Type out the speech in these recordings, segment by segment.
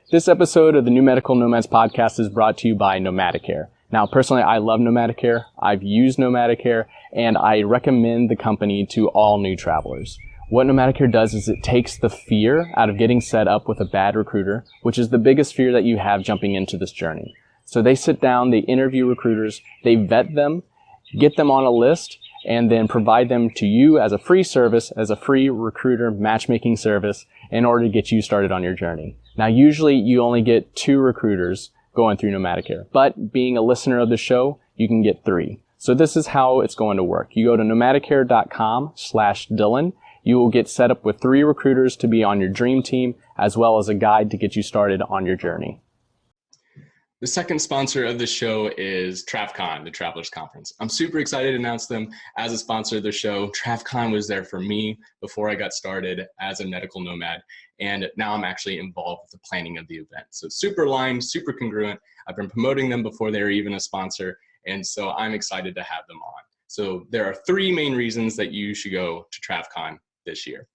This episode of the New Medical Nomads podcast is brought to you by Nomadicare. Now, personally, I love Nomadicare. I've used Nomadicare, and I recommend the company to all new travelers. What Nomadicare does is it takes the fear out of getting set up with a bad recruiter, which is the biggest fear that you have jumping into this journey. So they sit down, they interview recruiters, they vet them, get them on a list, and then provide them to you as a free service, as a free recruiter matchmaking service in order to get you started on your journey. Now, usually you only get 2 recruiters going through Nomadicare, but being a listener of the show, you can get 3. So this is how it's going to work. You go to nomadicare.com/Dylan. You will get set up with 3 recruiters to be on your dream team, as well as a guide to get you started on your journey. The second sponsor of the show is TravCon, the Travelers Conference. I'm super excited to announce them as a sponsor of the show. TravCon was there for me before I got started as a medical nomad, and now I'm actually involved with the planning of the event. So super aligned, super congruent. I've been promoting them before they were even a sponsor, and so I'm excited to have them on. So there are 3 main reasons that you should go to TravCon this year.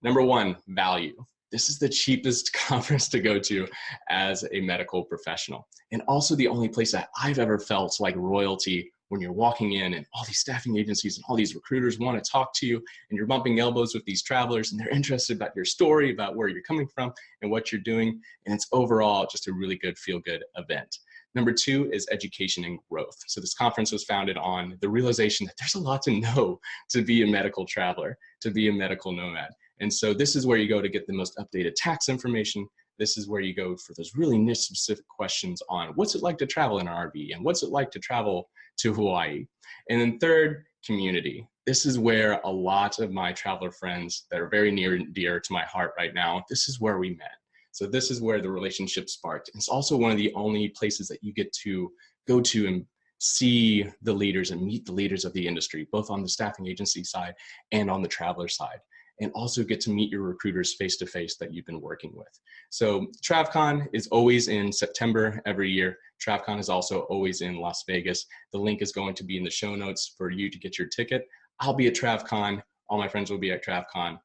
Number 1, value. This is the cheapest conference to go to as a medical professional. And also the only place that I've ever felt like royalty when you're walking in and all these staffing agencies and all these recruiters want to talk to you and you're bumping elbows with these travelers and they're interested about your story, about where you're coming from and what you're doing. And it's overall just a really good feel-good event. Number 2 is education and growth. So this conference was founded on the realization that there's a lot to know to be a medical traveler, to be a medical nomad. And so this is where you go to get the most updated tax information. This is where you go for those really niche specific questions on what's it like to travel in an RV and what's it like to travel to Hawaii. And then 3rd, community. This is where a lot of my traveler friends that are very near and dear to my heart right now, this is where we met. So this is where the relationship sparked. It's also one of the only places that you get to go to and see the leaders and meet the leaders of the industry, both on the staffing agency side and on the traveler side, and also get to meet your recruiters face-to-face that you've been working with. So TravCon is always in September every year. TravCon is also always in Las Vegas. The link is going to be in the show notes for you to get your ticket. I'll be at TravCon. All my friends will be at TravCon.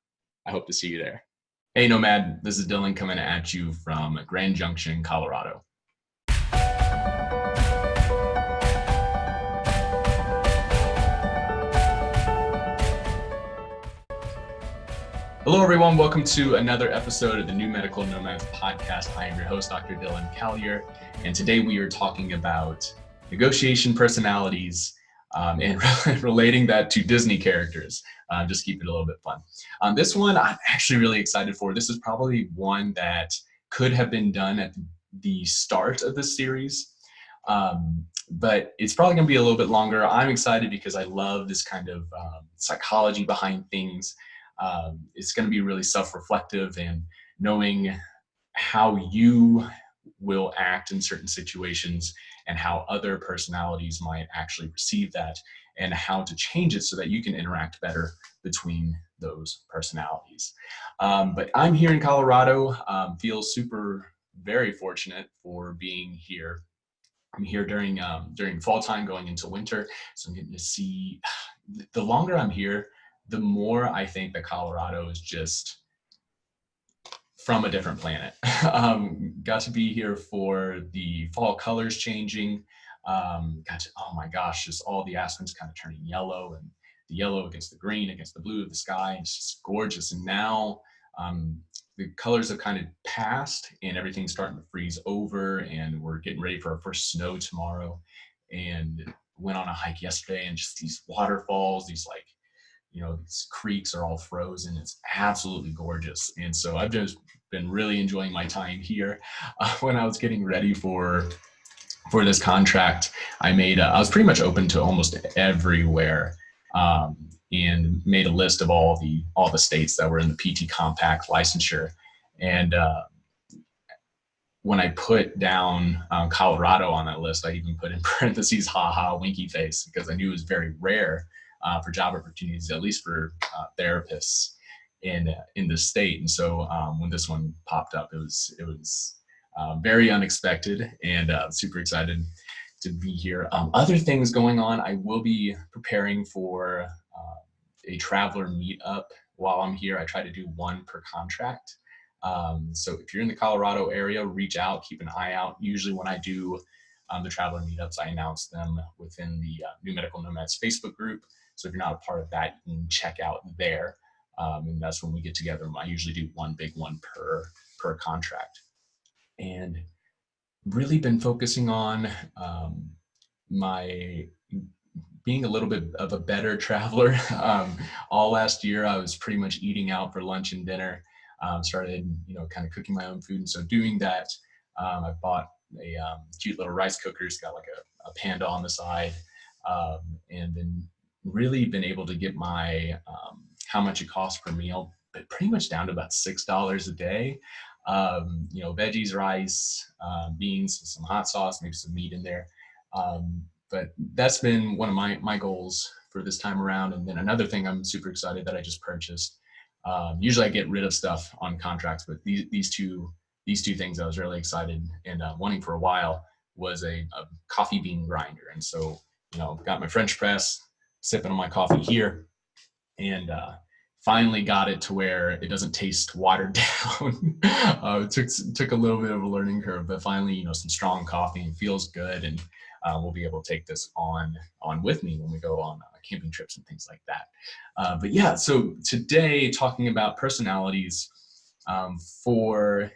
I hope to see you there. Hey Nomad, this is Dylan coming at you from Grand Junction, Colorado. Hello everyone, welcome to another episode of the New Medical Nomads podcast. I am your host, Dr. Dylan Callier, and today we are talking about negotiation personalities and relating that to Disney characters. Just keep it a little bit fun. This one I'm actually really excited for. This is probably one that could have been done at the start of the series, but it's probably going to be a little bit longer. I'm excited because I love this kind of psychology behind things. It's going to be really self-reflective and knowing how you will act in certain situations and how other personalities might actually receive that and how to change it so that you can interact better between those personalities. But I'm here in Colorado, feel very fortunate for being here. I'm here during fall time going into winter. So I'm getting to see, the longer I'm here, the more I think that Colorado is just from a different planet. Got to be here for the fall colors changing. Oh my gosh, just all the aspens kind of turning yellow and the yellow against the green, against the blue of the sky. It's just gorgeous. And now the colors have kind of passed and everything's starting to freeze over and we're getting ready for our first snow tomorrow. And went on a hike yesterday and just these waterfalls, these these creeks are all frozen. It's absolutely gorgeous. And so I've just been really enjoying my time here. When I was getting ready for this contract, I was pretty much open to almost everywhere, and made a list of all the states that were in the PT Compact licensure. And when I put down Colorado on that list, I even put in parentheses, haha, winky face, because I knew it was very rare for job opportunities, at least for therapists in the state. And so when this one popped up, it was very unexpected and super excited to be here. Other things going on, I will be preparing for a traveler meetup while I'm here. I try to do one per contract. So if you're in the Colorado area, reach out, keep an eye out. Usually when I do the traveler meetups, I announce them within the New Medical Nomads Facebook group. So if you're not a part of that, you can check out there. And that's when we get together. I usually do one big one per contract. And really been focusing on my being a little bit of a better traveler. All last year, I was pretty much eating out for lunch and dinner. Started, kind of cooking my own food. And so doing that, I bought a cute little rice cooker. It's got like a panda on the side. And then really been able to get my, how much it costs per meal, but pretty much down to about $6 a day. Veggies, rice, beans, some hot sauce, maybe some meat in there. But that's been one of my goals for this time around. And then another thing I'm super excited that I just purchased. Usually I get rid of stuff on contracts, but these two things I was really excited and wanting for a while was a coffee bean grinder. And so, got my French press, sipping on my coffee here, and finally got it to where it doesn't taste watered down. It took a little bit of a learning curve, but finally, some strong coffee and feels good. And we'll be able to take this on with me when we go on camping trips and things like that. But yeah, so today talking about personalities for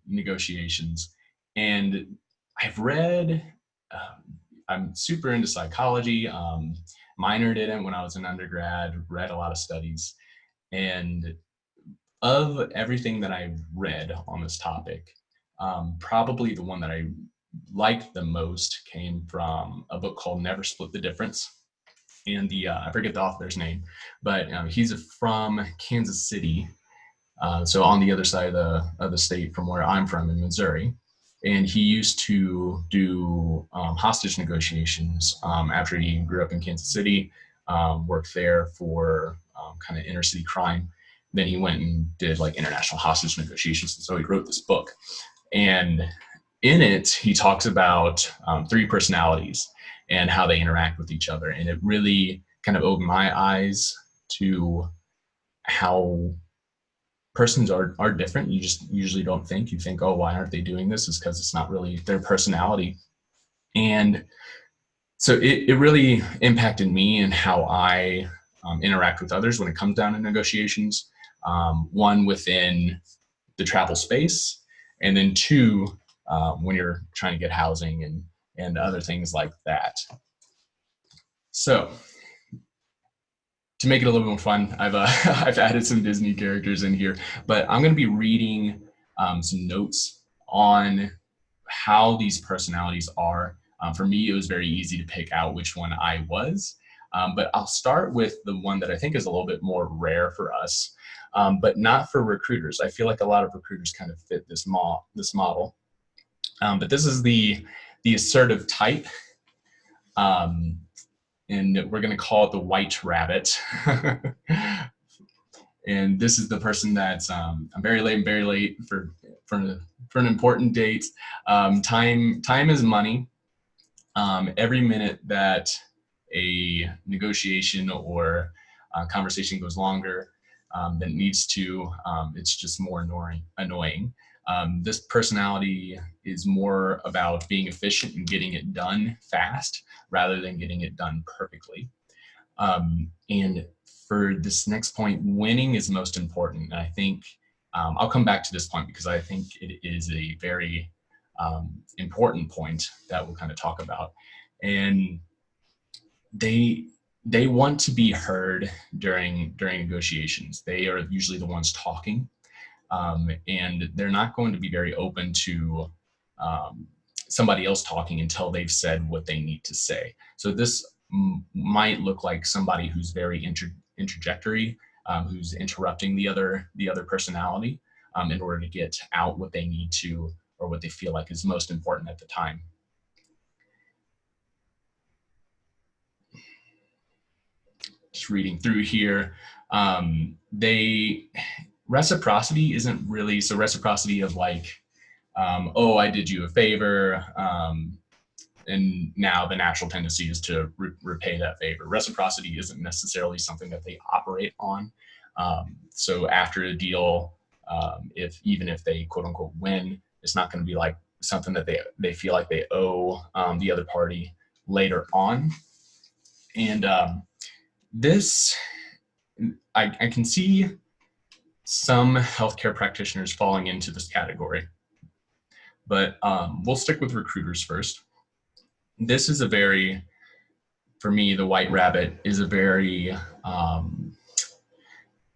negotiations. And I've read, I'm super into psychology, minored in it when I was an undergrad, read a lot of studies. And of everything that I've read on this topic, probably the one that I liked the most came from a book called Never Split the Difference. And I forget the author's name, but he's from Kansas City. So on the other side of the state from where I'm from in Missouri. And he used to do hostage negotiations after he grew up in Kansas City, worked there for kind of inner city crime. Then he went and did like international hostage negotiations. And so he wrote this book. And in it, he talks about 3 personalities and how they interact with each other. And it really kind of opened my eyes to how persons are different. You just usually don't think. You think, oh, why aren't they doing this? It's because it's not really their personality. And so it really impacted me and how I interact with others when it comes down to negotiations. One, within the travel space, and then 2, when you're trying to get housing and other things like that. So to make it a little bit more fun, I've added some Disney characters in here, but I'm going to be reading some notes on how these personalities are. For me, it was very easy to pick out which one I was, but I'll start with the one that I think is a little bit more rare for us, but not for recruiters. I feel like a lot of recruiters kind of fit this model, but this is the assertive type. And we're going to call it the white rabbit. And this is the person that's I'm very late for an important date. Time is money. Every minute that a negotiation or conversation goes longer than it needs to, it's just more annoying. This personality is more about being efficient and getting it done fast rather than getting it done perfectly. And for this next point, winning is most important. And I think I'll come back to this point because I think it is a very important point that we'll kind of talk about. And they want to be heard during negotiations. They are usually the ones talking. And they're not going to be very open to somebody else talking until they've said what they need to say. So this might look like somebody who's very interjectory, who's interrupting the other personality in order to get out what they need to or what they feel like is most important at the time. Just reading through here, reciprocity isn't really, so reciprocity of like, oh, I did you a favor, and now the natural tendency is to repay that favor. Reciprocity isn't necessarily something that they operate on. So after a deal If even if they quote unquote win, it's not going to be like something that they feel like they owe the other party later on. And this, I can see some healthcare practitioners falling into this category, but we'll stick with recruiters first. This is a very, for me, the white rabbit is a very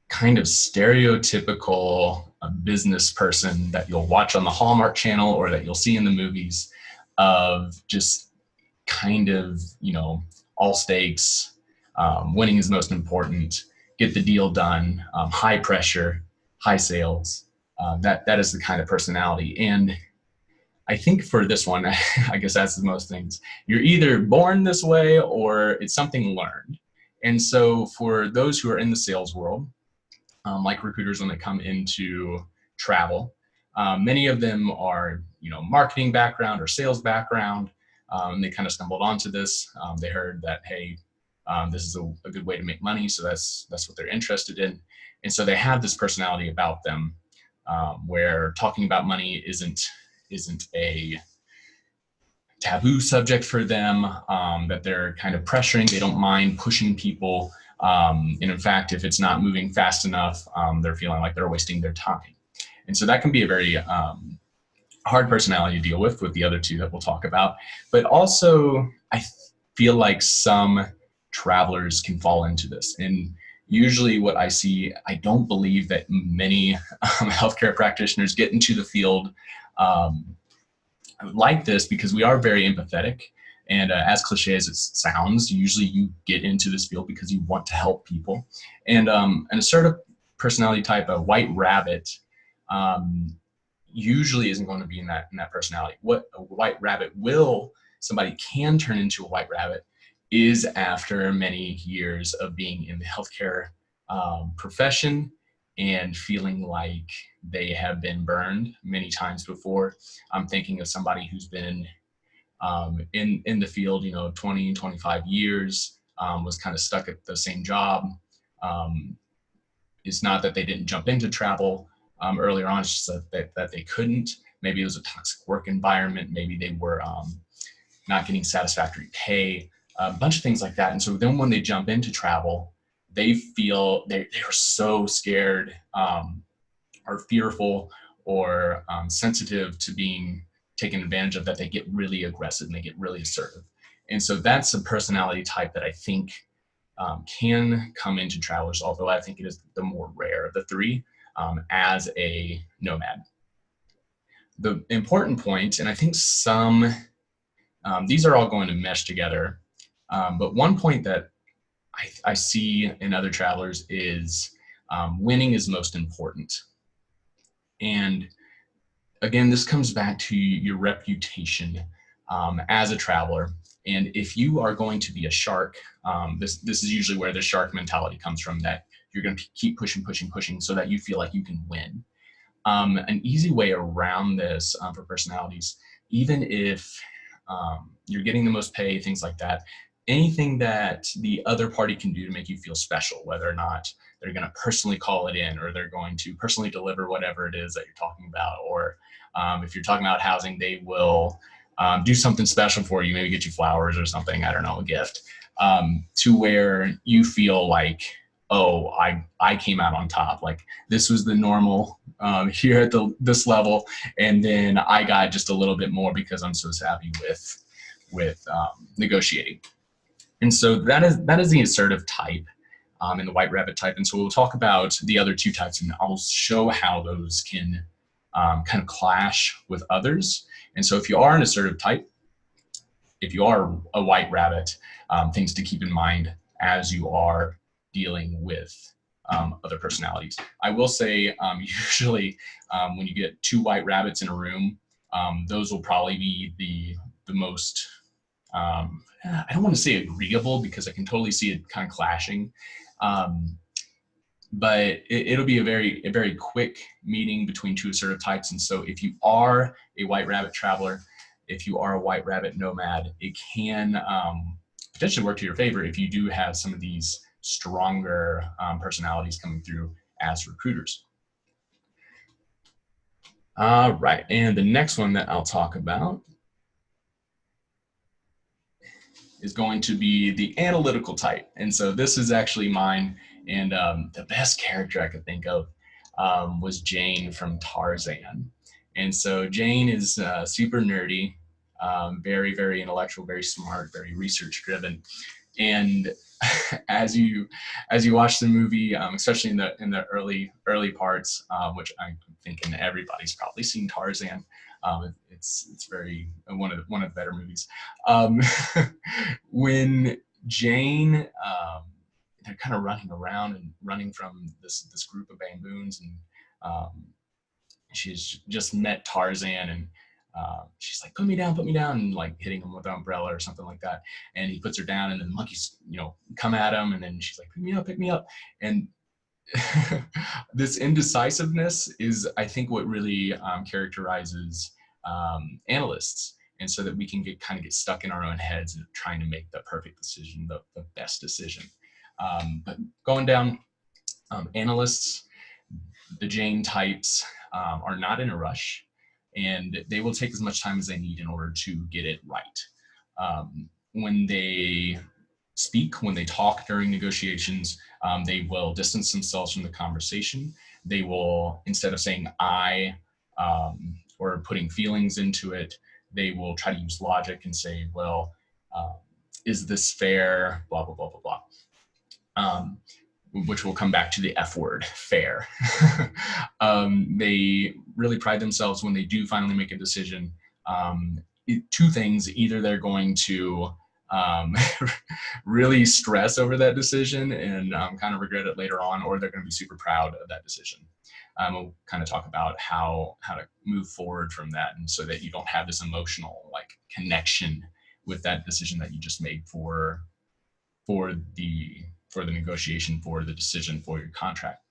kind of stereotypical business person that you'll watch on the Hallmark Channel or that you'll see in the movies, of just kind of, all stakes, winning is most important, get the deal done, high pressure, high sales. That is the kind of personality. And I think for this one, I guess that's the most things. You're either born this way or it's something learned. And so for those who are in the sales world, like recruiters when they come into travel, many of them are, marketing background or sales background. They kind of stumbled onto this. They heard that, hey, this is a good way to make money. So that's what they're interested in. And so they have this personality about them, where talking about money isn't a taboo subject for them, that they're kind of pressuring. They don't mind pushing people. And in fact, if it's not moving fast enough, they're feeling like they're wasting their time. And so that can be a very hard personality to deal with the other two that we'll talk about. But also, I feel like some travelers can fall into this. And usually what I see, I don't believe that many healthcare practitioners get into the field like this, because we are very empathetic. And as cliche as it sounds, usually you get into this field because you want to help people. And an assertive personality type, a white rabbit, usually isn't going to be in that personality. What a white rabbit somebody can turn into a white rabbit is after many years of being in the healthcare profession and feeling like they have been burned many times before. I'm thinking of somebody who's been in the field, 20, 25 years, was kind of stuck at the same job. It's not that they didn't jump into travel earlier on, it's just that they couldn't. Maybe it was a toxic work environment. Maybe they were not getting satisfactory pay, a bunch of things like that. And so then when they jump into travel, they feel they are so scared, or fearful, or sensitive to being taken advantage of, that they get really aggressive and they get really assertive. And so that's a personality type that I think can come into travelers, although I think it is the more rare of the three, as a nomad. The important point, and I think these are all going to mesh together, but one point that I see in other travelers is winning is most important. And again, this comes back to your reputation as a traveler. And if you are going to be a shark, this is usually where the shark mentality comes from, that you're going to keep pushing so that you feel like you can win. An easy way around this for personalities, even if you're getting the most pay, things like that, anything that the other party can do to make you feel special, whether or not they're going to personally call it in, or they're going to personally deliver whatever it is that you're talking about, or if you're talking about housing, they will do something special for you, maybe get you flowers or something, I don't know, a gift, to where you feel like, oh, I came out on top. Like this was the normal here at this level, and then I got just a little bit more because I'm so savvy with negotiating. And so that is the assertive type, and the white rabbit type. And so we'll talk about the other two types, and I'll show how those can kind of clash with others. And so if you are an assertive type, if you are a white rabbit, things to keep in mind as you are dealing with other personalities. I will say, usually when you get two white rabbits in a room, those will probably be the most, I don't want to say agreeable, because I can totally see it kind of clashing. But it'll be a very quick meeting between two assertive types. And so if you are a white rabbit traveler, if you are a white rabbit nomad, it can potentially work to your favor if you do have some of these stronger personalities coming through as recruiters. All right, and the next one that I'll talk about is going to be the analytical type. And so this is actually mine. And the best character I could think of was Jane from Tarzan. And so Jane is super nerdy, very, very intellectual, very smart, very research driven. And as you watch the movie, especially in the early parts, which I'm thinking everybody's probably seen Tarzan. It's very one of the better movies. Um, when Jane, they're kind of running around and running from this group of baboons, and um, she's just met Tarzan, and she's like, put me down, and like hitting him with an umbrella or something like that. And he puts her down, and then the monkeys, come at him, and then she's like, pick me up. And this indecisiveness is, I think, what really characterizes analysts. And so that we can kind of get stuck in our own heads and trying to make the perfect decision, the best decision. But going down, analysts, the Jane types, are not in a rush, and they will take as much time as they need in order to get it right. When they speak, when they talk during negotiations, they will distance themselves from the conversation. They will, instead of saying I, or putting feelings into it, they will try to use logic and say, well, is this fair? Blah, blah, blah, blah, blah. Which will come back to the F word, fair. They really pride themselves when they do finally make a decision. Two things: either they're going to really stress over that decision and kind of regret it later on, or they're going to be super proud of that decision. We'll kind of talk about how to move forward from that, and so that you don't have this emotional connection with that decision that you just made for the negotiation, for the decision, for your contract.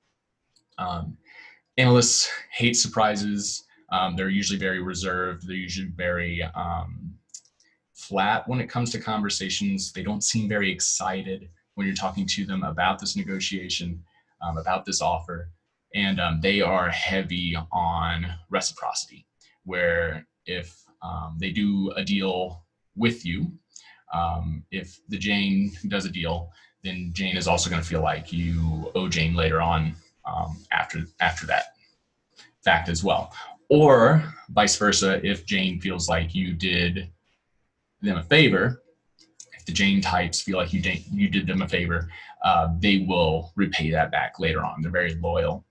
Analysts hate surprises. They're usually very reserved. They're usually very flat when it comes to conversations. They don't seem very excited when you're talking to them about this negotiation, about this offer. And they are heavy on reciprocity, where if they do a deal with you, if the Jane does a deal, then Jane is also going to feel like you owe Jane later on, after that fact as well. Or vice versa, if Jane feels like you did them a favor, if the Jane types feel like you did them a favor, they will repay that back later on. They're very loyal.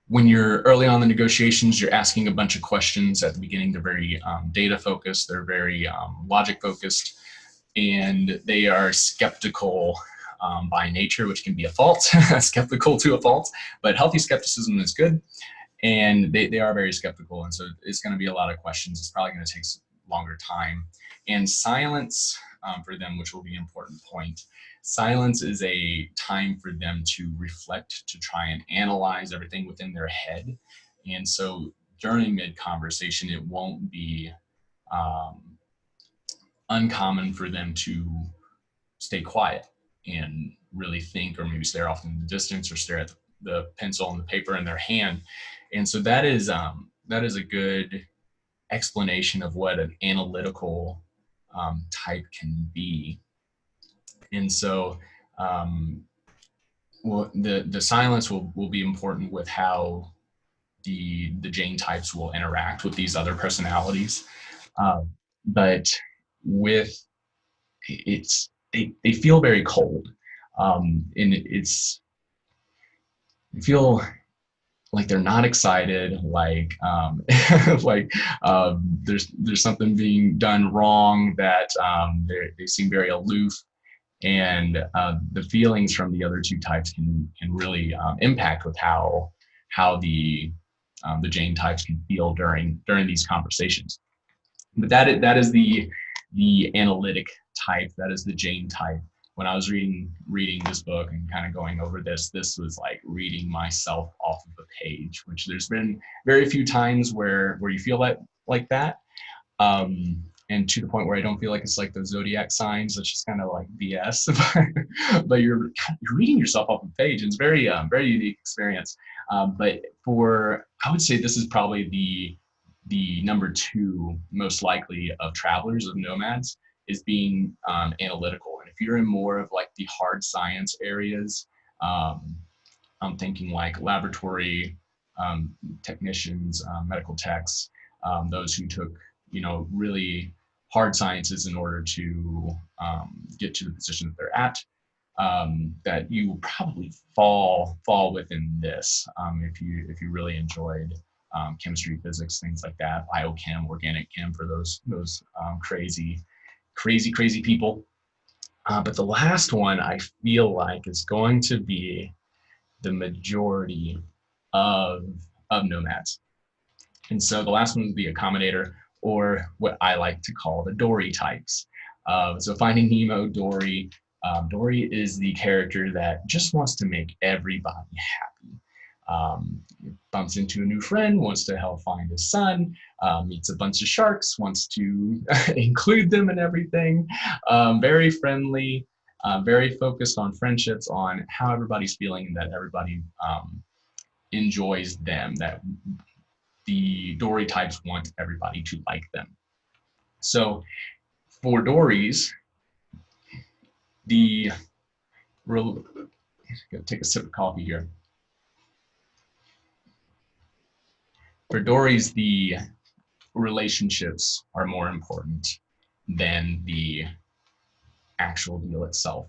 When you're early on the negotiations, you're asking a bunch of questions at the beginning. They're very data focused. They're very logic focused, and they are skeptical by nature, which can be a fault, skeptical to a fault, but healthy skepticism is good. And they are very skeptical. And so it's going to be a lot of questions. It's probably going to take longer time. And silence for them, which will be an important point. Silence is a time for them to reflect, to try and analyze everything within their head. And so during mid-conversation, it won't be uncommon for them to stay quiet and really think, or maybe stare off in the distance, or stare at the pencil and the paper in their hand. And so that is a good explanation of what an analytical type can be. And so the silence will be important with how the Jane types will interact with these other personalities. But with they feel very cold, and they feel like they're not excited, like there's something being done wrong, that they seem very aloof. And the feelings from the other two types can really impact with how the Jane types can feel during these conversations. But that is the analytic type. That is the Jane type. When I was reading this book and kind of going over this was like reading myself off of a page, which there's been very few times where you feel like that. And to the point where I don't feel like it's like the zodiac signs, it's just kind of like BS. But you're reading yourself off a page, and it's very very unique experience. But I would say this is probably the number two most likely of travelers, of nomads, is being analytical. And if you're in more of like the hard science areas, I'm thinking like laboratory technicians, medical techs, those who took, really hard sciences in order to get to the position that they're at, that you will probably fall within this if you really enjoyed chemistry, physics, things like that, biochem, organic chem for those crazy people. But the last one I feel like is going to be the majority of nomads. And so the last one is the accommodator, or what I like to call the Dory types. So Finding Nemo, Dory. Dory is the character that just wants to make everybody happy. Bumps into a new friend, wants to help find his son, meets a bunch of sharks, wants to include them in everything. Very friendly, very focused on friendships, on how everybody's feeling, and that everybody enjoys them, that the Dory types want everybody to like them. So for Dories, I'm gonna take a sip of coffee here. For Dories, the relationships are more important than the actual deal itself.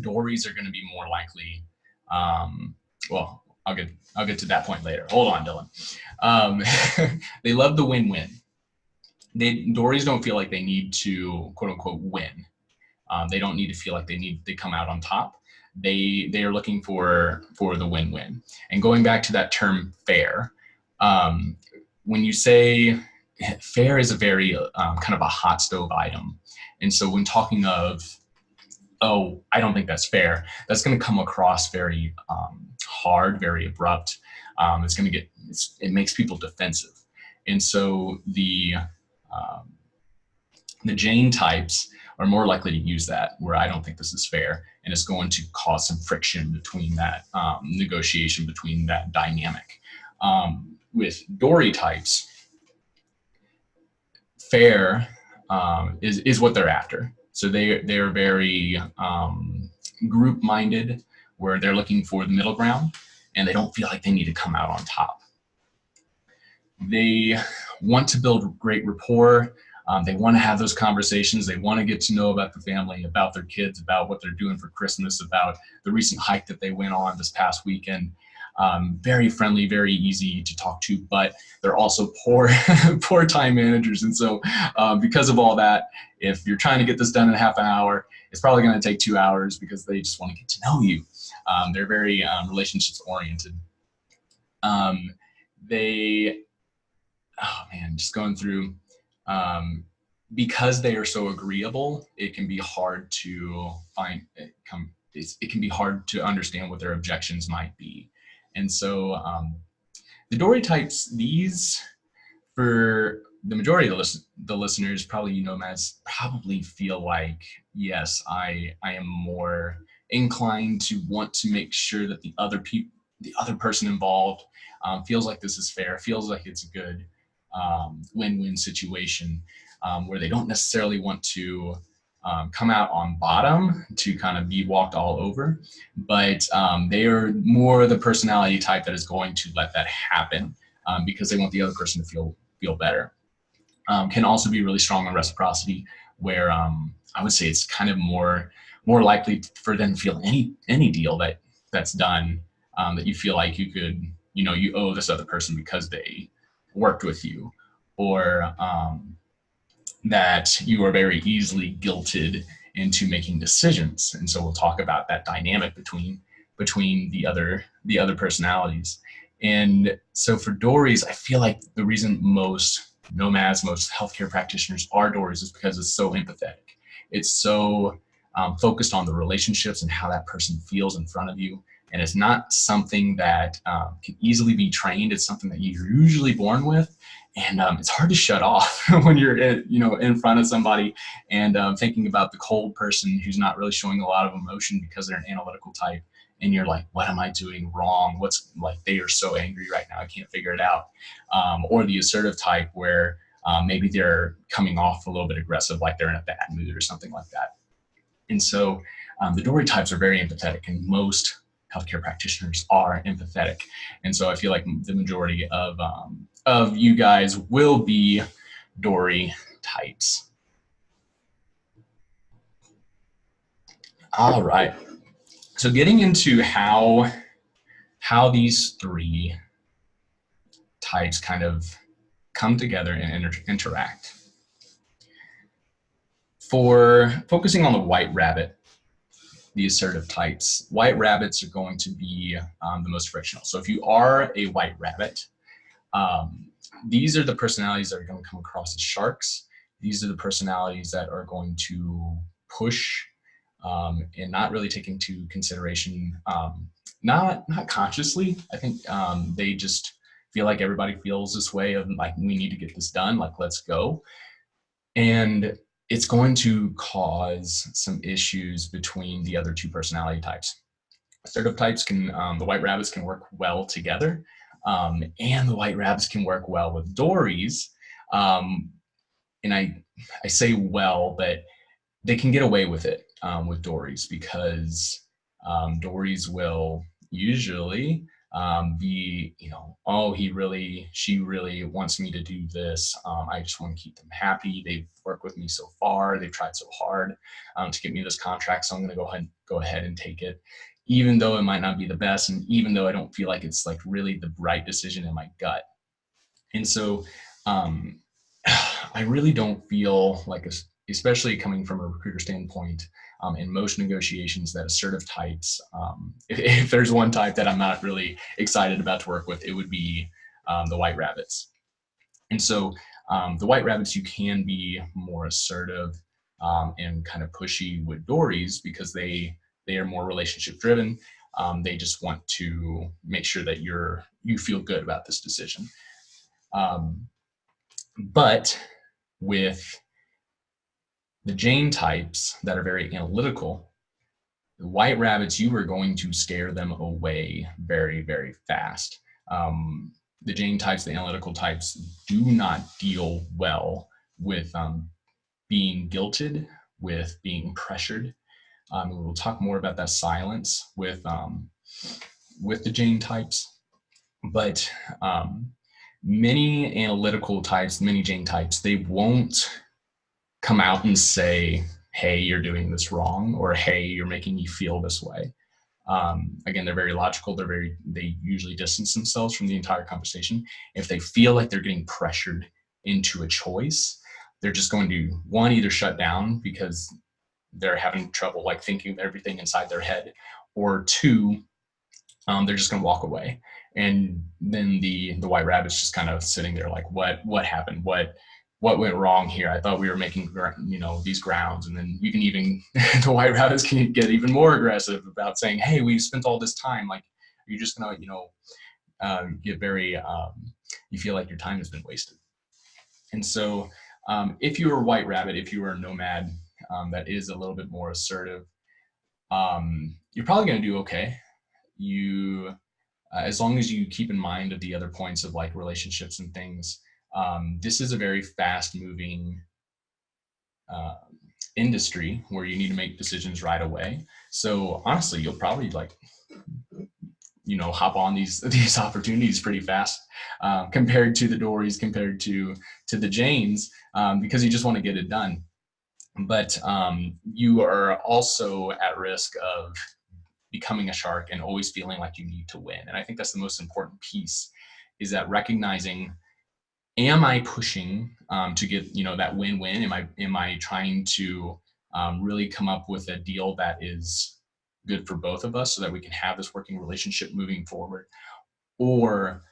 Dories are going to be more likely, well, I'll get to that point later. Hold on, Dylan. They love the win-win. Dories don't feel like they need to quote unquote win. They don't need to feel like they need to come out on top. They are looking for the win-win. And going back to that term fair, when you say fair is a very kind of a hot stove item. And so when talking of, oh, I don't think that's fair, that's going to come across very hard, very abrupt. It makes people defensive. And so the Jane types are more likely to use that, where I don't think this is fair, and it's going to cause some friction between that negotiation, between that dynamic. With Dory types, fair is what they're after. So they're very group-minded, where they're looking for the middle ground, and they don't feel like they need to come out on top. They want to build great rapport. They want to have those conversations. They want to get to know about the family, about their kids, about what they're doing for Christmas, about the recent hike that they went on this past weekend. Very friendly, very easy to talk to, but they're also poor time managers. And so because of all that, if you're trying to get this done in half an hour, it's probably going to take 2 hours, because they just want to get to know you. They're very relationships oriented. Just going through, because they are so agreeable, it can be hard to it can be hard to understand what their objections might be. And so the Dory types, these, for the majority of the listeners, probably nomads, probably feel like, yes, I am more inclined to want to make sure that the other person involved feels like this is fair, feels like it's a good win-win situation, where they don't necessarily want to come out on bottom to kind of be walked all over, but they are more the personality type that is going to let that happen, because they want the other person to feel better. Can also be really strong on reciprocity, where I would say it's kind of more likely for them to feel any deal that's done, that you feel like you could, you owe this other person because they worked with you, or that you are very easily guilted into making decisions. And so we'll talk about that dynamic between the other personalities. And so for Dories, I feel like the reason most nomads, most healthcare practitioners are Dories is because it's so empathetic. It's so focused on the relationships and how that person feels in front of you. And it's not something that can easily be trained. It's something that you're usually born with. And it's hard to shut off when you're in front of somebody and thinking about the cold person who's not really showing a lot of emotion because they're an analytical type, and you're like, what am I doing wrong? What's like, they are so angry right now, I can't figure it out. Or the assertive type where maybe they're coming off a little bit aggressive, like they're in a bad mood or something like that. And so the Dory types are very empathetic, and most healthcare practitioners are empathetic. And so I feel like the majority of you guys will be Dory types. All right. So getting into how these three types kind of come together and interact. For focusing on the white rabbit, the assertive types, white rabbits are going to be the most frictional. So if you are a white rabbit, these are the personalities that are going to come across as sharks. These are the personalities that are going to push and not really take into consideration, not consciously. I think they just feel like everybody feels this way of like, we need to get this done, like, let's go. And it's going to cause some issues between the other two personality types. Assertive types can, the white rabbits can work well together, and the white rabbits can work well with Dories. And I say well, but they can get away with it with Dories, because Dories will usually be, oh, she really wants me to do this. I just want to keep them happy. They've worked with me so far. They've tried so hard to get me this contract. So I'm going to go ahead and take it, even though it might not be the best. And even though I don't feel like it's like really the right decision in my gut. And so I really don't feel like, especially coming from a recruiter standpoint, in most negotiations, that assertive types, if there's one type that I'm not really excited about to work with, it would be the white rabbits. And so the white rabbits, you can be more assertive and kind of pushy with Dories, because they are more relationship driven. They just want to make sure that you feel good about this decision. But with the Jane types that are very analytical, the white rabbits, you are going to scare them away very, very fast. The Jane types, the analytical types, do not deal well with being guilted, with being pressured. We'll talk more about that silence with the Jane types. But many analytical types, many Jane types, they won't come out and say, hey, you're doing this wrong, or hey, you're making me feel this way. Again, they're very logical. They usually distance themselves from the entire conversation. If they feel like they're getting pressured into a choice, they're just going to, one, either shut down because they're having trouble like thinking of everything inside their head, or two, they're just going to walk away. And then the white rabbit's just kind of sitting there like, what happened? What went wrong here? I thought we were making, these grounds. And then you can even, the white rabbits can get even more aggressive about saying, hey, we've spent all this time. Like, you're just going to, get very, you feel like your time has been wasted. And so if you are a white rabbit, if you are a nomad that is a little bit more assertive, you're probably going to do okay. As long as you keep in mind of the other points of like relationships and things, this is a very fast moving industry where you need to make decisions right away. So honestly, you'll probably hop on these opportunities pretty fast compared to the Dories, compared to the Janes, because you just want to get it done. But you are also at risk of becoming a shark and always feeling like you need to win. And I think that's the most important piece, is that recognizing, am I pushing to get that win-win? Am I trying to really come up with a deal that is good for both of us so that we can have this working relationship moving forward? Or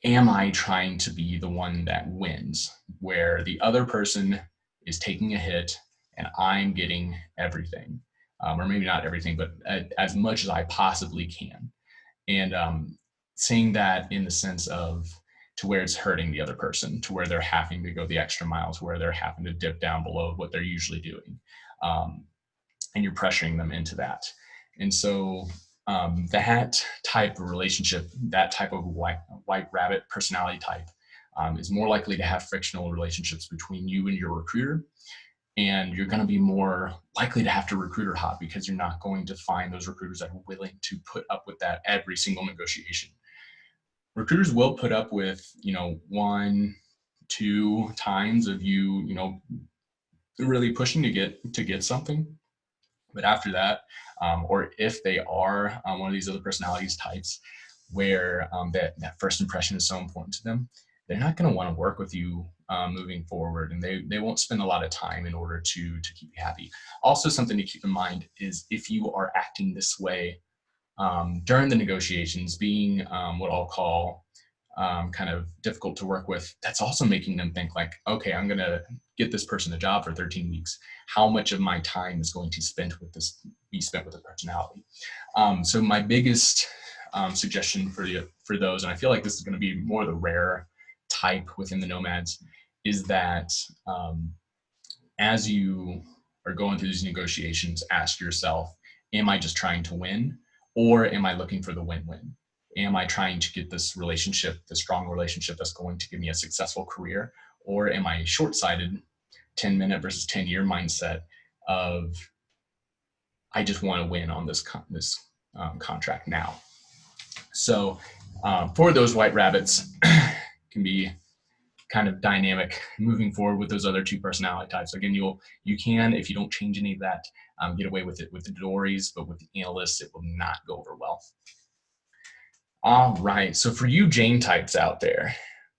am I trying to be the one that wins, where the other person is taking a hit and I'm getting everything? Or maybe not everything, but as much as I possibly can. And saying that in the sense of, to where it's hurting the other person, to where they're having to go the extra mile, to where they're having to dip down below what they're usually doing. And you're pressuring them into that. And so that type of relationship, that type of white rabbit personality type, is more likely to have frictional relationships between you and your recruiter. And you're going to be more likely to have to recruiter hop because you're not going to find those recruiters that are willing to put up with that every single negotiation. Recruiters will put up with, 1-2 times of you, really pushing to get something. But after that, or if they are one of these other personalities types where that first impression is so important to them, they're not going to want to work with you moving forward, and they won't spend a lot of time in order to keep you happy. Also, something to keep in mind is if you are acting this way during the negotiations, being what I'll call kind of difficult to work with, that's also making them think like, okay, I'm going to get this person a job for 13 weeks. How much of my time is going to be spent with this personality? So my biggest suggestion for those, and I feel like this is going to be more the rare type within the nomads, is that as you are going through these negotiations, ask yourself, am I just trying to win, or am I looking for the win-win? Am I trying to get this relationship, the strong relationship that's going to give me a successful career? Or am I short-sighted, 10-minute versus 10-year mindset of, I just want to win on this contract now? So for those white rabbits, can be kind of dynamic moving forward with those other two personality types. Again, you can, if you don't change any of that, get away with it with the Dorys, but with the analysts, it will not go over well. All right, so for you Jane types out there,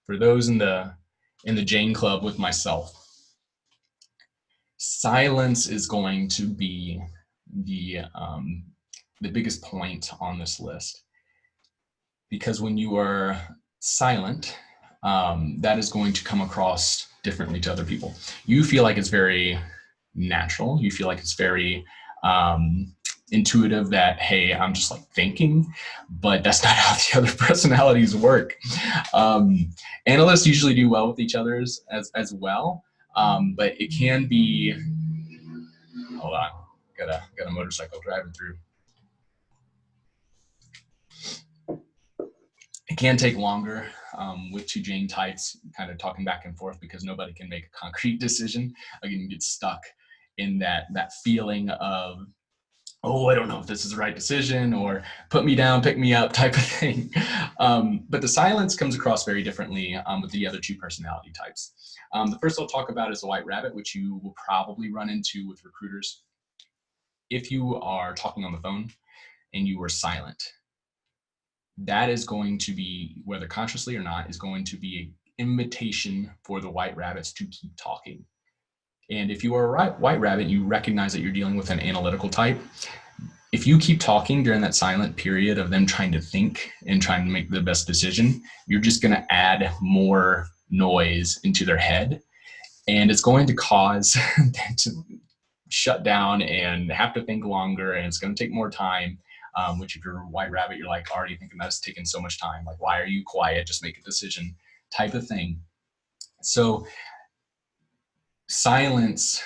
for those in the Jane Club with myself, silence is going to be the biggest point on this list, because when you are silent, that is going to come across differently to other people. You feel like it's very natural. You feel like it's very intuitive that, hey, I'm just like thinking, but that's not how the other personalities work. Analysts usually do well with each other as well, but it can be, hold on, got a motorcycle driving through. It can take longer with two Jane types kind of talking back and forth because nobody can make a concrete decision. Again, you get stuck in that feeling of, oh, I don't know if this is the right decision, or put me down, pick me up type of thing. But the silence comes across very differently with the other two personality types. The first I'll talk about is the white rabbit, which you will probably run into with recruiters. If you are talking on the phone and you are silent, that is going to be, whether consciously or not, is going to be an invitation for the white rabbits to keep talking. And if you are a white rabbit, you recognize that you're dealing with an analytical type. If you keep talking during that silent period of them trying to think and trying to make the best decision, you're just going to add more noise into their head. And it's going to cause them to shut down and have to think longer, and it's going to take more time. Which if you're a white rabbit, you're like already thinking that's taking so much time. Like, why are you quiet? Just make a decision type of thing. So silence,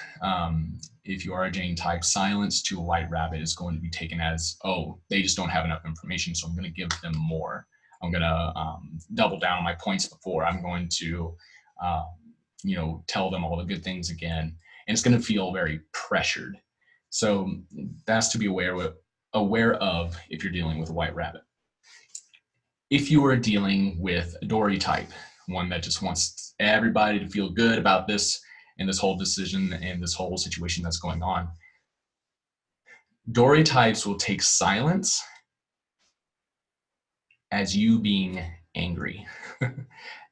if you are a Jane type, silence to a white rabbit is going to be taken as, oh, they just don't have enough information, so I'm going to give them more. I'm going to double down on my points before. I'm going to, tell them all the good things again. And it's going to feel very pressured. So that's to be aware of if you're dealing with a white rabbit. If you are dealing with a Dory type, one that just wants everybody to feel good about this and this whole decision and this whole situation that's going on, Dory types will take silence as you being angry.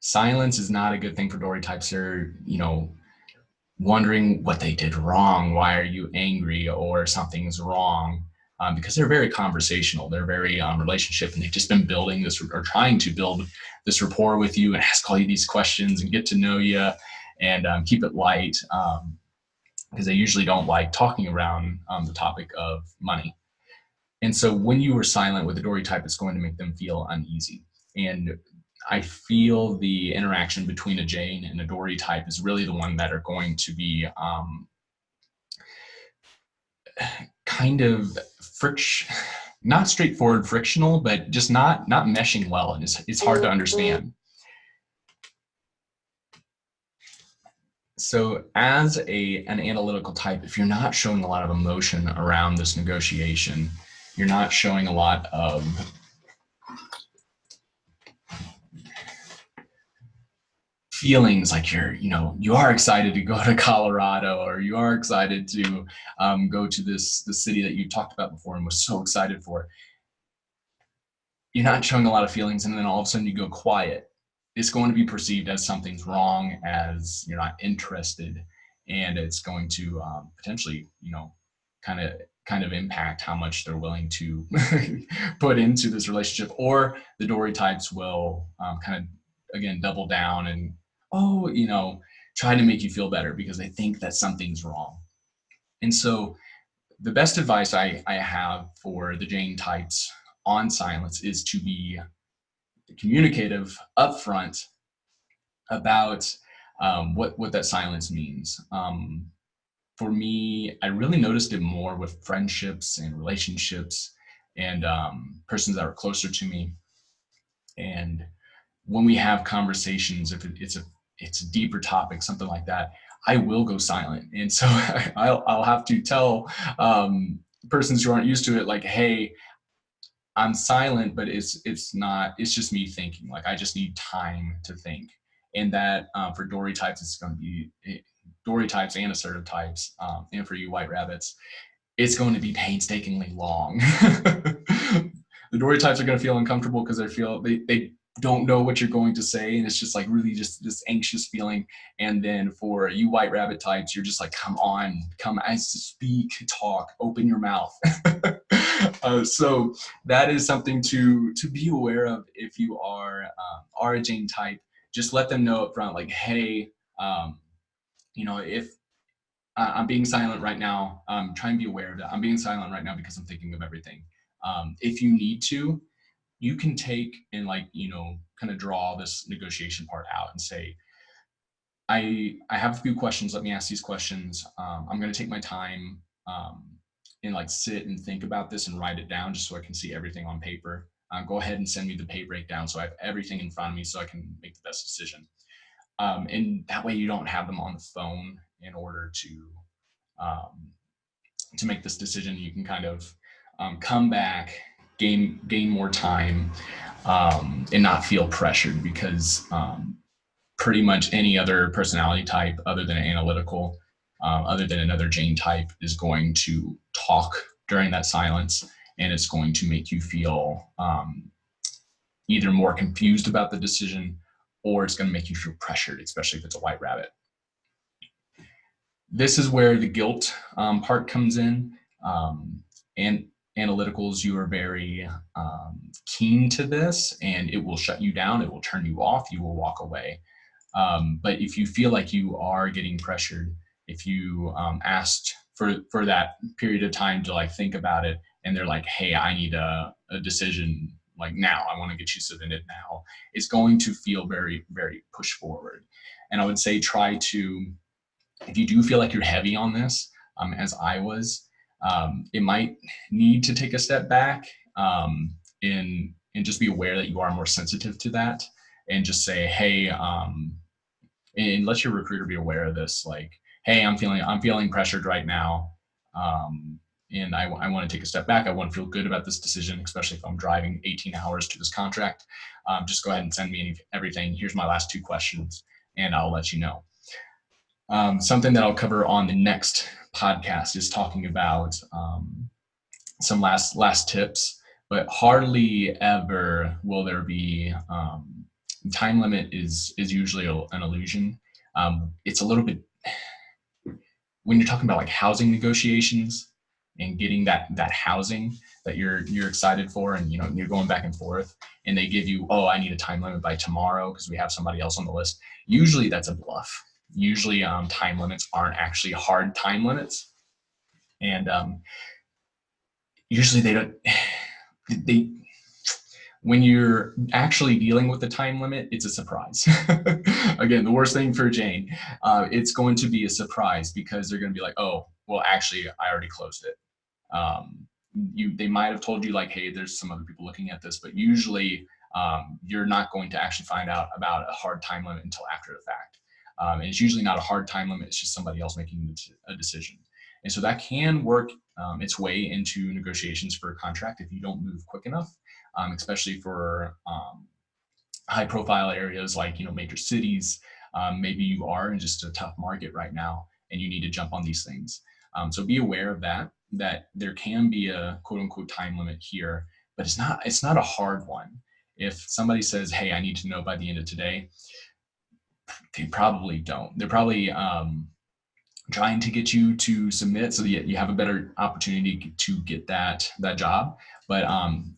Silence is not a good thing for Dory types. They're, wondering what they did wrong. Why are you angry? Or something's wrong. Because they're very conversational, they're very relationship, and they've just been building this or trying to build this rapport with you and ask all you these questions and get to know you and keep it light, because they usually don't like talking around the topic of money. And so when you are silent with a Dory type, it's going to make them feel uneasy. And I feel the interaction between a Jane and a Dory type is really the one that are going to be kind of not straightforward, frictional, but just not meshing well, and it's hard to understand. So as an analytical type, if you're not showing a lot of emotion around this negotiation, you're not showing a lot of feelings like you are excited to go to Colorado, or you are excited to go to the city that you talked about before and was so excited for. You're not showing a lot of feelings, and then all of a sudden you go quiet. It's going to be perceived as something's wrong, as you're not interested, and it's going to potentially, kind of impact how much they're willing to put into this relationship. Or the Dory types will kind of, again, double down and, try to make you feel better because they think that something's wrong. And so the best advice I have for the Jane types on silence is to be communicative upfront about what that silence means. For me, I really noticed it more with friendships and relationships and persons that are closer to me. And when we have conversations, if it's a deeper topic, something like that, I will go silent. And so I'll have to tell persons who aren't used to it, like, hey, I'm silent, but it's just me thinking. Like, I just need time to think. And that for Dory types, it's going to be Dory types and assertive types, and for you white rabbits, it's going to be painstakingly long. The Dory types are going to feel uncomfortable because they don't know what you're going to say, and it's just like really just this anxious feeling. And then for you white rabbit types, you're just like, come on, come as to speak, talk, open your mouth. So that is something to be aware of if you are a Jane type. Just let them know up front, like, hey, if I'm being silent right now, try and be aware of that. I'm being silent right now because I'm thinking of everything. If you need to, you can take and kind of draw this negotiation part out and say, I have a few questions. Let me ask these questions. I'm going to take my time and sit and think about this and write it down just so I can see everything on paper. Go ahead and send me the pay breakdown so I have everything in front of me so I can make the best decision. And that way you don't have them on the phone in order to make this decision. You can kind of come back, gain more time, and not feel pressured, because pretty much any other personality type other than analytical, other than another Jane type, is going to talk during that silence, and it's going to make you feel either more confused about the decision, or it's going to make you feel pressured, especially if it's a white rabbit. This is where the guilt part comes in. And analyticals, you are very keen to this, and it will shut you down. It will turn you off. You will walk away. But if you feel like you are getting pressured, if you asked for that period of time to think about it, and they're like, hey, I need a decision now, I want to get you submitted now, it's going to feel very, very push forward. And I would say try to, if you do feel like you're heavy on this, as I was, it might need to take a step back and just be aware that you are more sensitive to that, and just say, hey, and let your recruiter be aware of this, hey, I'm feeling pressured right now, and I want to take a step back. I want to feel good about this decision, especially if I'm driving 18 hours to this contract. Just go ahead and send me everything. Here's my last 2 questions, and I'll let you know. Something that I'll cover on the next podcast is talking about some last tips, but hardly ever will there be time limit is usually an illusion. It's a little bit, when you're talking about housing negotiations and getting that housing that you're excited for, and you're going back and forth, and they give you, oh, I need a time limit by tomorrow because we have somebody else on the list. Usually that's a bluff. Usually time limits aren't actually hard time limits, and usually they when you're actually dealing with the time limit, it's a surprise. Again, the worst thing for Jane, it's going to be a surprise, because they're going to be like, oh, well, actually, I already closed it. they might have told you like, hey, there's some other people looking at this, but usually you're not going to actually find out about a hard time limit until after the fact. And it's usually not a hard time limit, it's just somebody else making a decision. And so that can work its way into negotiations for a contract if you don't move quick enough, especially for high profile areas like, major cities. Maybe you are in just a tough market right now and you need to jump on these things. So be aware of that there can be a quote unquote time limit here, but it's not a hard one. If somebody says, hey, I need to know by the end of today, they probably don't. They're probably trying to get you to submit so that you have a better opportunity to get that job. But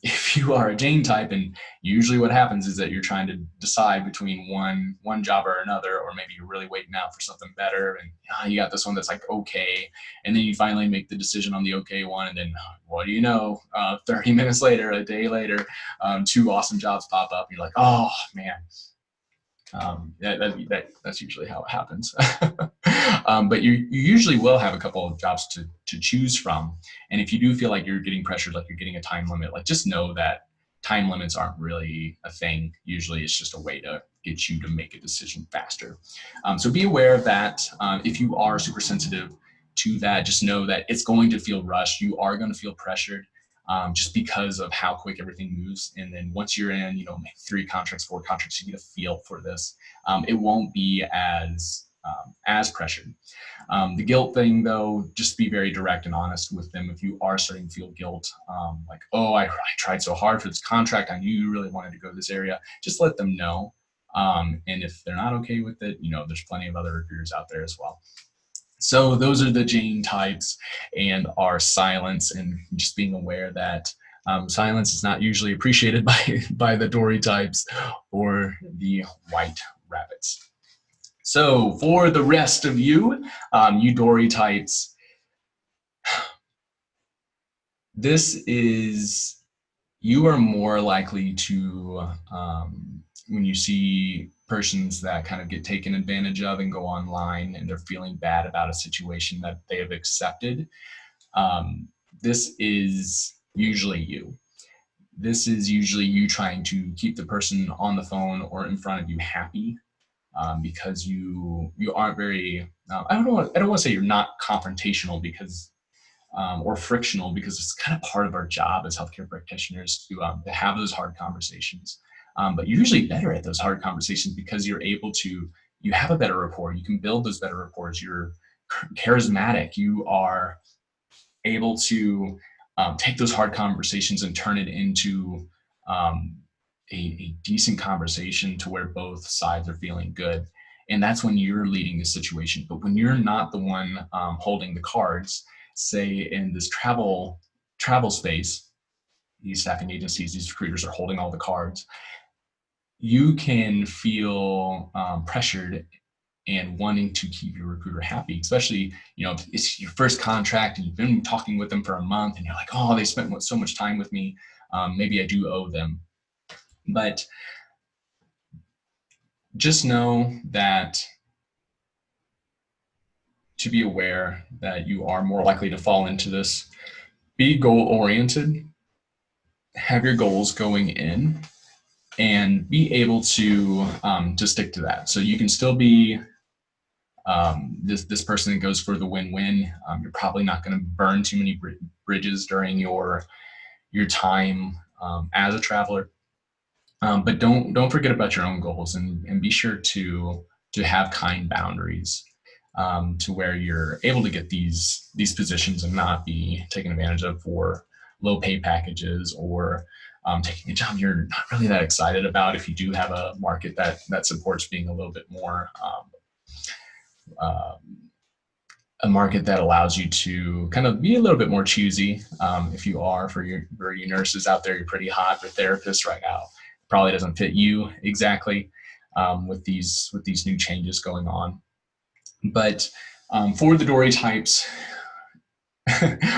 if you are a Jane type, and usually what happens is that you're trying to decide between one job or another, or maybe you're really waiting out for something better, and you got this one that's like okay, and then you finally make the decision on the okay one, and then what do you know? 30 minutes later, a day later, 2 awesome jobs pop up, and you're like, oh man. That's usually how it happens. But you usually will have a couple of jobs to choose from. And if you do feel like you're getting pressured, like you're getting a time limit, like just know that time limits aren't really a thing. Usually it's just a way to get you to make a decision faster. So be aware of that. If you are super sensitive to that, just know that it's going to feel rushed. You are going to feel pressured. Just because of how quick everything moves. And then once you're in, maybe 3 contracts, 4 contracts, you get a feel for this. It won't be as pressured. The guilt thing though, just be very direct and honest with them. If you are starting to feel guilt, like, oh, I tried so hard for this contract, I knew you really wanted to go to this area, just let them know. And if they're not okay with it, there's plenty of other recruiters out there as well. So those are the Jane types and our silence, and just being aware that silence is not usually appreciated by the Dory types or the white rabbits. So for the rest of you, you Dory types, you are more likely to, when you see persons that kind of get taken advantage of and go online and they're feeling bad about a situation that they have accepted, this is usually you. This is usually you trying to keep the person on the phone or in front of you happy, because you aren't very, I don't want to say you're not confrontational because, or frictional, because it's kind of part of our job as healthcare practitioners to have those hard conversations. But you're usually better at those hard conversations because you have a better rapport. You can build those better rapports. You're charismatic. You are able to take those hard conversations and turn it into a decent conversation to where both sides are feeling good. And that's when you're leading the situation. But when you're not the one holding the cards, say in this travel space, these staffing agencies, these recruiters are holding all the cards, you can feel pressured and wanting to keep your recruiter happy, especially, if it's your first contract and you've been talking with them for a month and you're like, oh, they spent so much time with me. Maybe I do owe them. But just know that to be aware that you are more likely to fall into this. Be goal-oriented, have your goals going in, and be able to stick to that. So you can still be this person that goes for the win-win. You're probably not going to burn too many bridges during your time as a traveler. But don't forget about your own goals, and be sure to have kind boundaries to where you're able to get these positions and not be taken advantage of for low pay packages or taking a job you're not really that excited about if you do have a market that supports being a little bit more a market that allows you to kind of be a little bit more choosy. If you are, for your nurses out there, you're pretty hot for therapists right now. Probably doesn't fit you exactly with these new changes going on. But for the Dory types,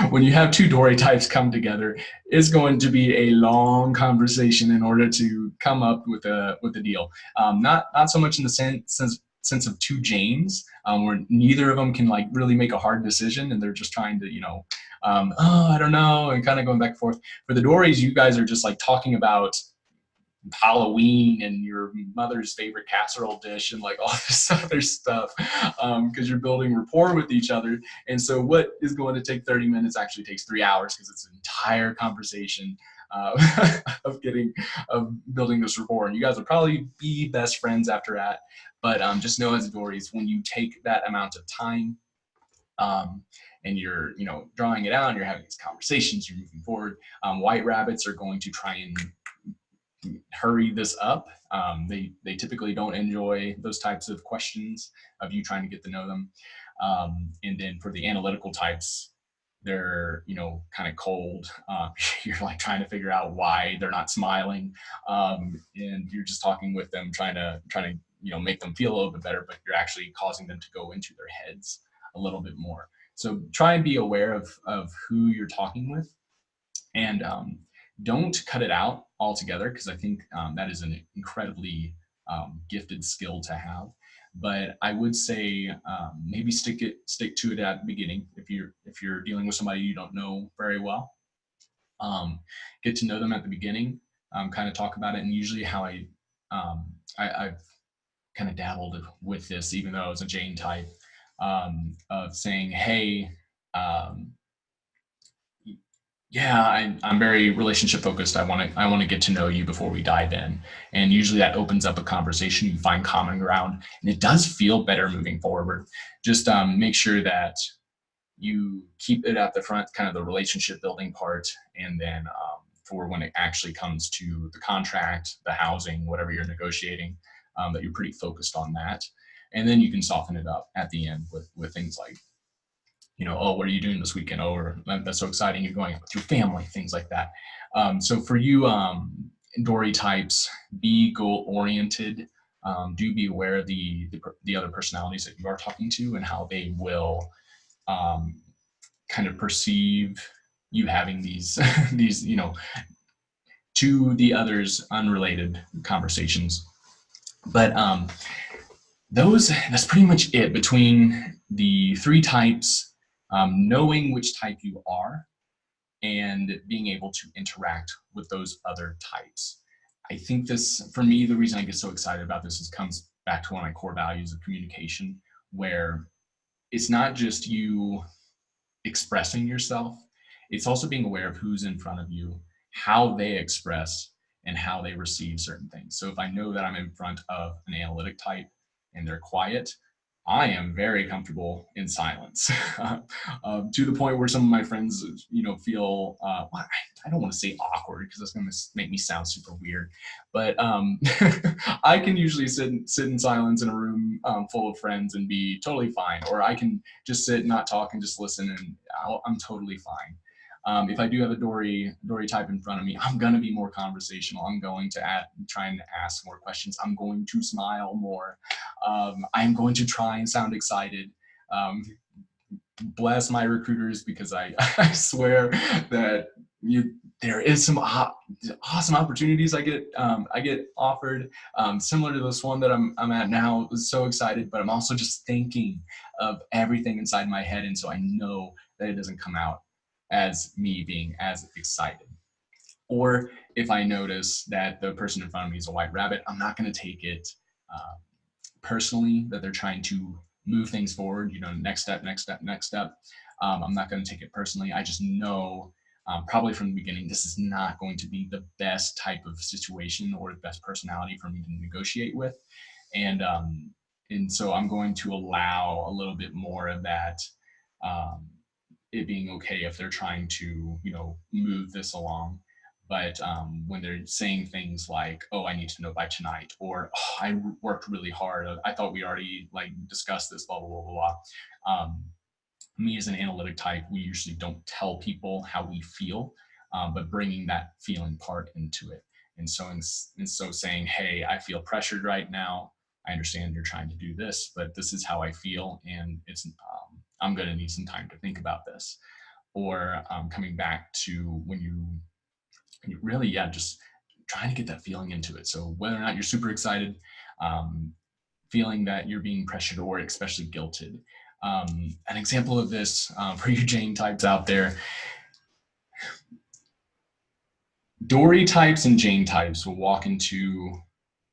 when you have 2 Dory types come together, it's going to be a long conversation in order to come up with a deal. Not so much in the sense of 2 Janes, where neither of them can like really make a hard decision, and they're just trying to oh, I don't know, and kind of going back and forth. For the Dorys, you guys are just like talking about Halloween and your mother's favorite casserole dish and like all this other stuff, because you're building rapport with each other. And so what is going to take 30 minutes actually takes 3 hours, because it's an entire conversation of building this rapport. And you guys will probably be best friends after that. But just know, as Dory's, when you take that amount of time, and you're drawing it out and you're having these conversations, you're moving forward. White rabbits are going to try and hurry this up. They typically don't enjoy those types of questions of you trying to get to know them. And then for the analytical types, they're kind of cold. You're like trying to figure out why they're not smiling, and you're just talking with them, trying to make them feel a little bit better, but you're actually causing them to go into their heads a little bit more. So try and be aware of who you're talking with, and don't cut it out altogether, because I think that is an incredibly gifted skill to have. But I would say maybe stick to it at the beginning. If you're dealing with somebody you don't know very well, get to know them at the beginning, kind of talk about it. And usually how I've kind of dabbled with this, even though I was a Jane type, of saying, hey, yeah, I'm very relationship focused. I want to get to know you before we dive in. And usually that opens up a conversation. You find common ground, and it does feel better moving forward. Just make sure that you keep it at the front, kind of the relationship building part. And then for when it actually comes to the contract, the housing, whatever you're negotiating, that you're pretty focused on that. And then you can soften it up at the end with things like, oh, what are you doing this weekend? Oh, or that's so exciting, you're going out with your family, things like that. So for you, Dory types, be goal oriented. Do be aware of the other personalities that you are talking to, and how they will kind of perceive you having these these to the others unrelated conversations. But that's pretty much it between the three types. Knowing which type you are and being able to interact with those other types. I think this, for me, the reason I get so excited about this comes back to one of my core values of communication, where it's not just you expressing yourself, it's also being aware of who's in front of you, how they express, and how they receive certain things. So if I know that I'm in front of an analytic type and they're quiet, I am very comfortable in silence, to the point where some of my friends, feel, well, I don't want to say awkward, because that's going to make me sound super weird, but I can usually sit in silence in a room full of friends and be totally fine. Or I can just sit, not talk, and just listen, and I'm totally fine. If I do have a Dory type in front of me, I'm going to be more conversational. I'm going to try and ask more questions. I'm going to smile more. I'm going to try and sound excited. Bless my recruiters, because I swear that there is some awesome opportunities I get offered, similar to this one that I'm at now. I'm so excited, but I'm also just thinking of everything inside my head, and so I know that it doesn't come out as me being as excited. Or if I notice that the person in front of me is a white rabbit, I'm not going to take it personally that they're trying to move things forward, next step. I'm not going to take it personally. I just know probably from the beginning, this is not going to be the best type of situation or the best personality for me to negotiate with. And so I'm going to allow a little bit more of that, it being okay if they're trying to, move this along. But when they're saying things like, oh, I need to know by tonight, or oh, I worked really hard, I thought we already discussed this, blah, blah, blah, blah, blah. Me as an analytic type, we usually don't tell people how we feel, but bringing that feeling part into it. And so saying, hey, I feel pressured right now. I understand you're trying to do this, but this is how I feel, and it's I'm going to need some time to think about this. Or coming back to when you really, just trying to get that feeling into it. So whether or not you're super excited, feeling that you're being pressured or especially guilted, An example of this for you Jane types out there, Dory types and Jane types will walk into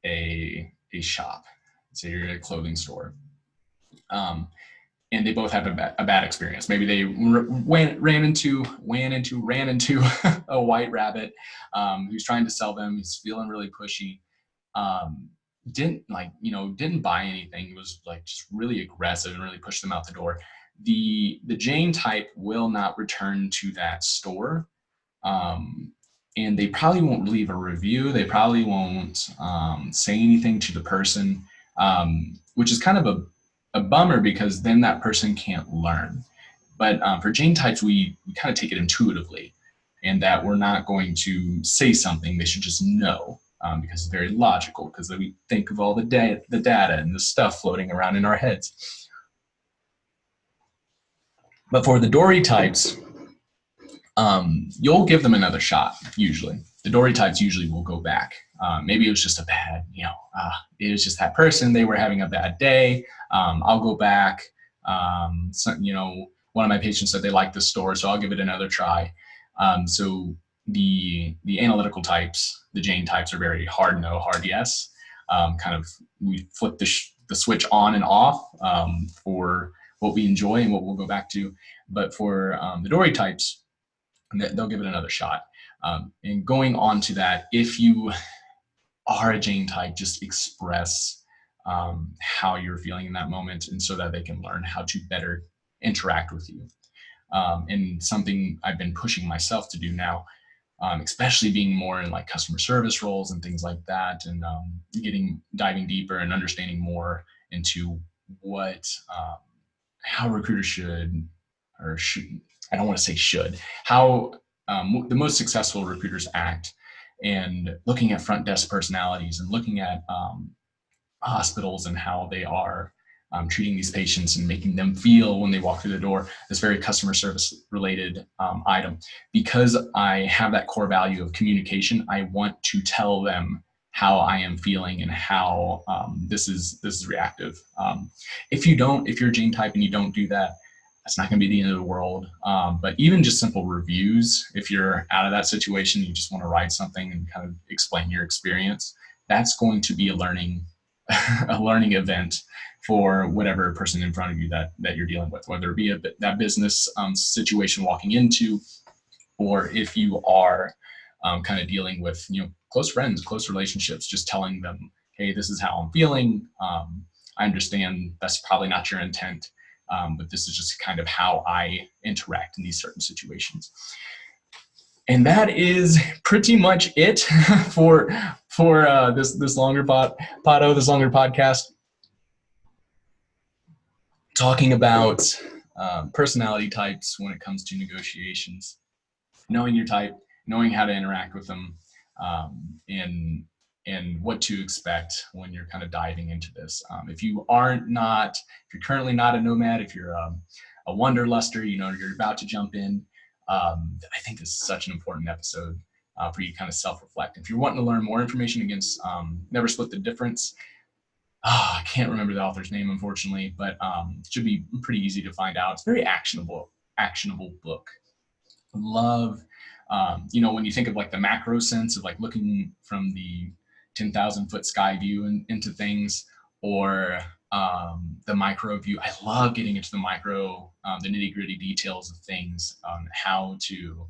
a shop, say you're at a clothing store, and they both have a bad experience. Maybe they ran into a white rabbit who's trying to sell them. He's feeling really pushy. Didn't buy anything. He was like just really aggressive and really pushed them out the door. The Jane type will not return to that store. And they probably won't leave a review. They probably won't say anything to the person, which is kind of a bummer, because then that person can't learn. But for Jane types, we kind of take it intuitively, and that we're not going to say something. They should just know, because it's very logical, because we think of all the data and the stuff floating around in our heads. But for the Dory types, you'll give them another shot. Usually the Dory types usually will go back. Maybe it was just it was just that person, they were having a bad day. I'll go back. One of my patients said they liked the store, so I'll give it another try. So the analytical types, the Jane types, are very hard no, hard yes. We flip the switch on and off for what we enjoy and what we'll go back to. But for the Dory types, they'll give it another shot. And going on to that, if you are a Jane type, just express how you're feeling in that moment, and so that they can learn how to better interact with you. And something I've been pushing myself to do now, especially being more in like customer service roles and things like that, and diving deeper and understanding more into how recruiters should, I don't want to say should, how the most successful recruiters act, and looking at front desk personalities, and looking at hospitals and how they are treating these patients and making them feel when they walk through the door. This very customer service related item. Because I have that core value of communication, I want to tell them how I am feeling and how this is reactive. If you're a Jane type and you don't do that, that's not going to be the end of the world. But even just simple reviews, if you're out of that situation, you just want to write something and kind of explain your experience, that's going to be a learning event for whatever person in front of you that you're dealing with, whether it be that business situation walking into, or if you are kind of dealing with close friends, close relationships, just telling them, hey, this is how I'm feeling. I understand that's probably not your intent, but this is just kind of how I interact in these certain situations. And that is pretty much it for this longer podcast, talking about personality types when it comes to negotiations, knowing your type, knowing how to interact with them, and what to expect when you're kind of diving into this. If you're currently not a nomad, if you're a wanderluster, you're about to jump in, I think this is such an important episode for you to kind of self-reflect. If you're wanting to learn more information against Never Split the Difference, I can't remember the author's name, unfortunately, but it should be pretty easy to find out. It's a very actionable book. Love, when you think of like the macro sense of like looking from the 10,000 foot sky view into things, or the micro view. I love getting into the micro, the nitty gritty details of things, how to,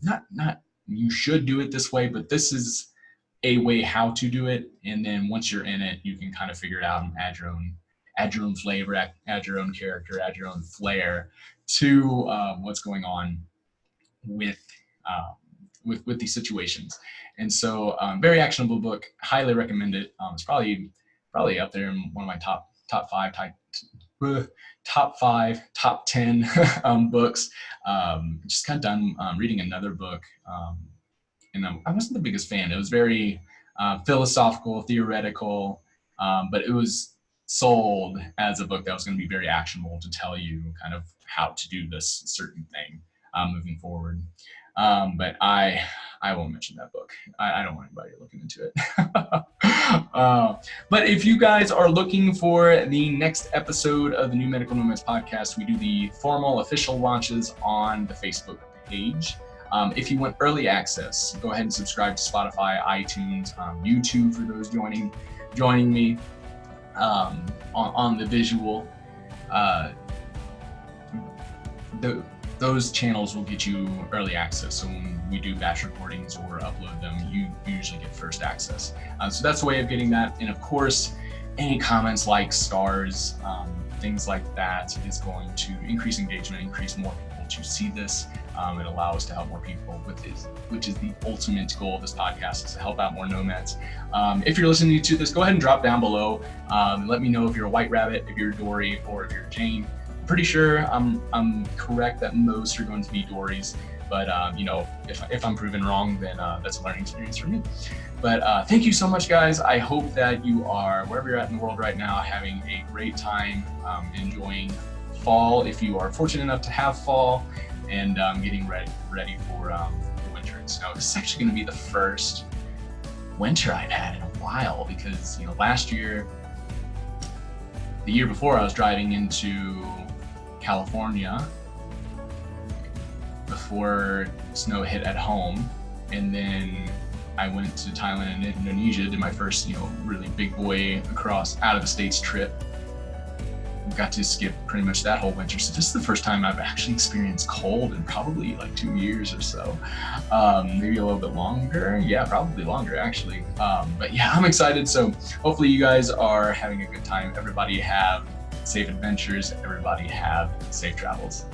not you should do it this way, but this is a way how to do it. And then once you're in it, you can kind of figure it out and add your own flavor, add your own character, add your own flair to what's going on with these situations. And so very actionable book, highly recommend it. It's probably up there in one of my top 10 books. Just got done reading another book, and I wasn't the biggest fan. It was very philosophical, theoretical, but it was sold as a book that was going to be very actionable to tell you kind of how to do this certain thing moving forward. But I won't mention that book. I don't want anybody looking into it. But if you guys are looking for the next episode of the New Medical Nomads podcast, we do the formal official launches on the Facebook page. If you want early access, go ahead and subscribe to Spotify, iTunes, YouTube for those joining me on the visual. Those channels will get you early access. So when we do batch recordings or upload them, you usually get first access. So that's a way of getting that. And of course, any comments, likes, stars, things like that is going to increase engagement, increase more people to see this. It allows us to help more people, which is the ultimate goal of this podcast, is to help out more nomads. If you're listening to this, go ahead and drop down below. Let me know if you're a white rabbit, if you're a Dory, or if you're a Jane. Pretty sure I'm correct that most are going to be Dories, but if I'm proven wrong, then that's a learning experience for me. But thank you so much, guys. I hope that you are, wherever you're at in the world right now, having a great time, enjoying fall if you are fortunate enough to have fall, and getting ready for the winter and snow. This is actually going to be the first winter I've had in a while, because last year, the year before, I was driving into California before snow hit at home, and then I went to Thailand and Indonesia, did my first really big boy across out of the states trip. Got to skip pretty much that whole winter, so this is the first time I've actually experienced cold in probably like 2 years or so, maybe a little bit longer. Yeah, probably longer actually. But yeah, I'm excited. So hopefully you guys are having a good time. Everybody have safe adventures. Everybody have safe travels.